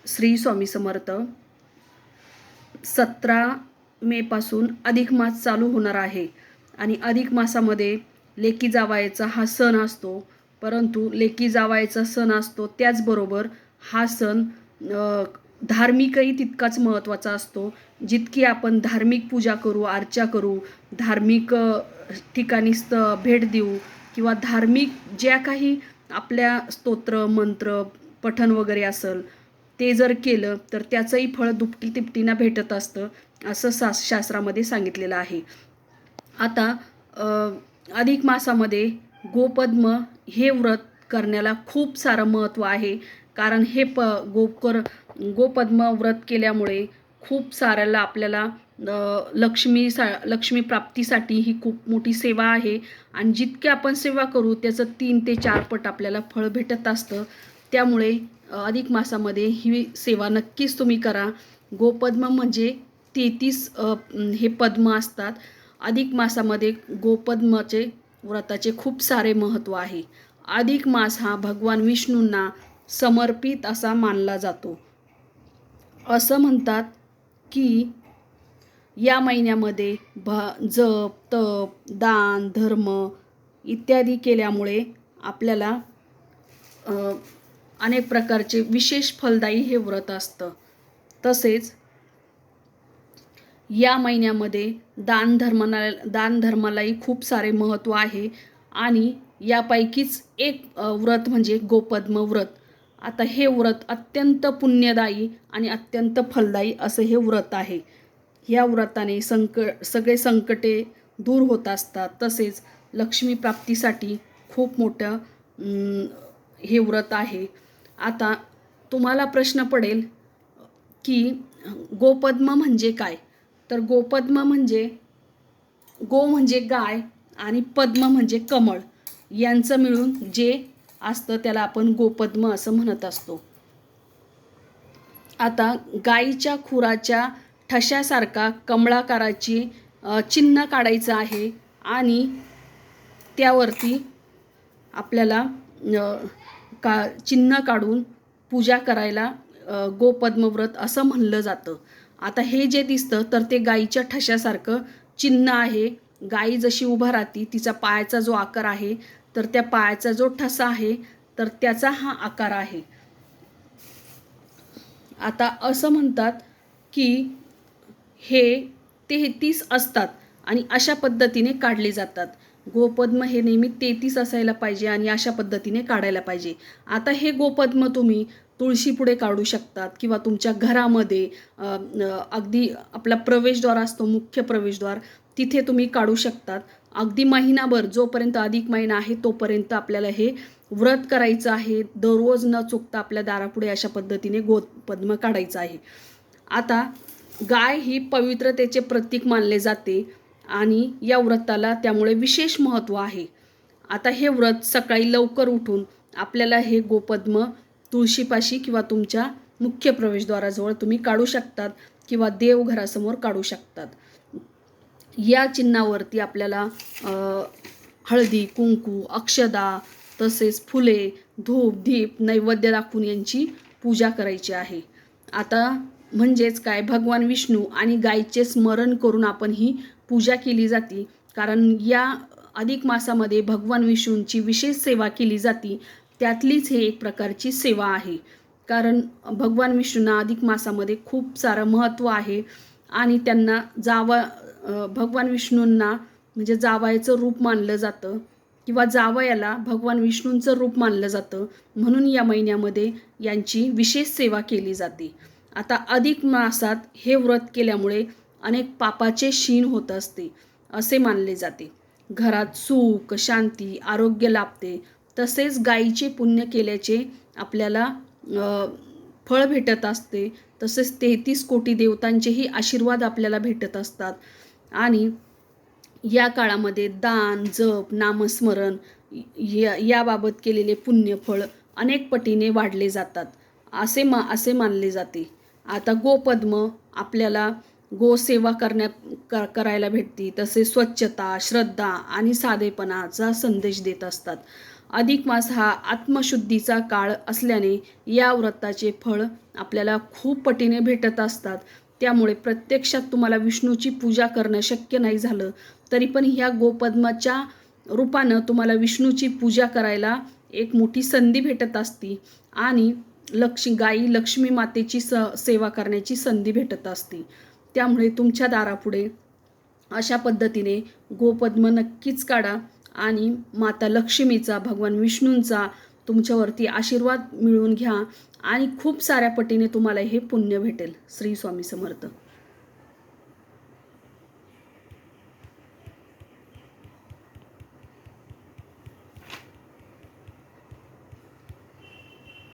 श्री स्वामी समर्थ. 17 मे पासून अधिक मास चालू होणार आहे आणि अधिक मासामध्ये लेकी जावयाचा हा सण असतो. परंतु लेकी जावयाचा सण असतो त्याचबरोबर हा सण धार्मिकही तितकाच महत्त्वाचा असतो. जितकी आपण धार्मिक पूजा करू, अर्चा करू, धार्मिक ठिकाणी भेट देऊ किंवा धार्मिक ज्या काही आपल्या स्तोत्र मंत्र पठण वगैरे असेल ते जर केलं तर त्याचंही फळ दुपटी तिपटीनं भेटत असतं, असं शास्त्रामध्ये सांगितलेलं आहे. आता अधिक मासामध्ये गोपद्म हे व्रत करण्याला खूप सारं महत्त्व आहे. कारण हे गोपद्म व्रत केल्यामुळे खूप साऱ्याला आपल्याला लक्ष्मी प्राप्तीसाठी ही खूप मोठी सेवा आहे आणि जितकी आपण सेवा करू त्याचं 3 ते 4 पट आपल्याला फळ भेटत असतं. त्यामुळे अधिक मासामध्ये ही सेवा नक्कीच तुम्ही करा. गोपद्म म्हणजे 33 हे पद्म असतात. अधिक मासामध्ये गोपद्माचे व्रताचे खूप सारे महत्त्व आहे. अधिक मास हा भगवान विष्णूंना समर्पित असा मानला जातो. असं म्हणतात की या महिन्यामध्ये जप तप दान धर्म इत्यादी केल्यामुळे आपल्याला अनेक प्रकारचे विशेष फलदायी हे व्रत असतं. तसेच या महिन्यामध्ये दान धर्मालाही खूप सारे महत्त्व आहे आणि यापैकीच एक व्रत म्हणजे गोपद्म व्रत. आता हे व्रत अत्यंत पुण्यदायी आणि अत्यंत फलदायी असं हे व्रत आहे. या व्रताने सगळे संकटे दूर होत असतात. तसेच लक्ष्मी प्राप्तीसाठी खूप मोठं हे व्रत आहे. आता तुम्हाला प्रश्न पडेल की गोपद्म म्हणजे काय? तर गोपद्म म्हणजे गो म्हणजे गाय आणि पद्म म्हणजे कमळ यांचं मिळून जे असतं त्याला आपण गोपद्म असं म्हणत असतो. आता गाईच्या खुराच्या ठशासारखा कमळाकाराची चिन्ह काढायचं आहे आणि त्यावरती आपल्याला चिन्ह काढून पूजा करायला गोपद्म व्रत असं म्हणलं जातं. आता हे जे दिसतं तर ते गाईच्या ठशासारखं चिन्ह आहे. गाई जशी उभा राहती तिचा पायाचा जो आकार आहे तर त्या पायाचा जो ठसा आहे तर त्याचा हा आकार आहे. आता असं म्हणतात की हे 33 असतात आणि अशा पद्धतीने काढले जातात. गोपद्म हे नेहमी 33 असायला पाहिजे आणि अशा पद्धतीने काढायला पाहिजे. आता हे गोपद्म तुम्ही तुळशीपुढे काढू शकतात किंवा तुमच्या घरामध्ये अगदी आपला प्रवेशद्वार असतो, मुख्य प्रवेशद्वार, तिथे तुम्ही काढू शकतात. अगदी महिनाभर जोपर्यंत अधिक महिना आहे तोपर्यंत आपल्याला हे व्रत करायचं आहे. दररोज न चुकता आपल्या दारापुढे अशा पद्धतीने गोपद्म काढायचं आहे. आता गाय ही पवित्रतेचे प्रतीक मानले जाते आणि या व्रताला त्यामुळे विशेष महत्त्व आहे. आता हे व्रत सकाळी लवकर उठून आपल्याला हे गोपद्म तुळशीपाशी किंवा तुमच्या मुख्य प्रवेशद्वाराजवळ तुम्ही काढू शकतात किंवा देवघरासमोर काढू शकतात. या चिन्हावरती आपल्याला हळदी कुंकू अक्षदा तसेच फुले धूप दीप नैवेद्य दाखवून यांची पूजा करायची आहे. आता म्हणजेच काय, भगवान विष्णू आणि गायीचे स्मरण करून आपण ही पूजा केली जाते. कारण या अधिक मासामध्ये भगवान विष्णूंची विशेष सेवा केली जाते. त्यातलीच हे एक प्रकारची सेवा आहे. कारण भगवान विष्णूंना अधिक मासामध्ये खूप सारं महत्त्व आहे आणि त्यांना भगवान विष्णूंना म्हणजे जावयाचं रूप मानलं जातं किंवा जावयाला भगवान विष्णूंचं रूप मानलं जातं. म्हणून या महिन्यामध्ये यांची विशेष सेवा केली जाते. आता अधिक मासात हे व्रत केल्यामुळे अनेक पापाचे क्षीण होत असते असे मानले जाते. घरात सुख शांती आरोग्य लाभते. तसेच गायीचे पुण्य केल्याचे आपल्याला फळ भेटत असते. तसेच 33 कोटी देवतांचेही आशीर्वाद आपल्याला भेटत असतात आणि या काळामध्ये दान जप नामस्मरण याबाबत केलेले पुण्यफळ अनेक पटीने वाढले जातात असे मानले जाते. आता गोपद्म आपल्याला गोसेवा करायला भेटते. तसेच स्वच्छता श्रद्धा आणि साधेपणाचा संदेश देत असतात. अधिक मास हा आत्मशुद्धीचा काळ असल्याने या व्रताचे फळ आपल्याला खूप पटीने भेटत असतात. त्यामुळे प्रत्यक्षात तुम्हाला विष्णूची पूजा करणं शक्य नाही झालं तरी पण ह्या गोपद्माच्या रूपानं तुम्हाला विष्णूची पूजा करायला एक मोठी संधी भेटत असती आणि गाई लक्ष्मी मातेची सेवा करण्याची संधी भेटत असते. त्यामुळे तुमच्या दारापुढे अशा पद्धतीने गोपद्म नक्कीच काढा आणि माता लक्ष्मीचा, भगवान विष्णूंचा तुमच्यावरती आशीर्वाद मिळवून घ्या आणि खूप साऱ्या पटीने तुम्हाला हे पुण्य भेटेल. श्री स्वामी समर्थ.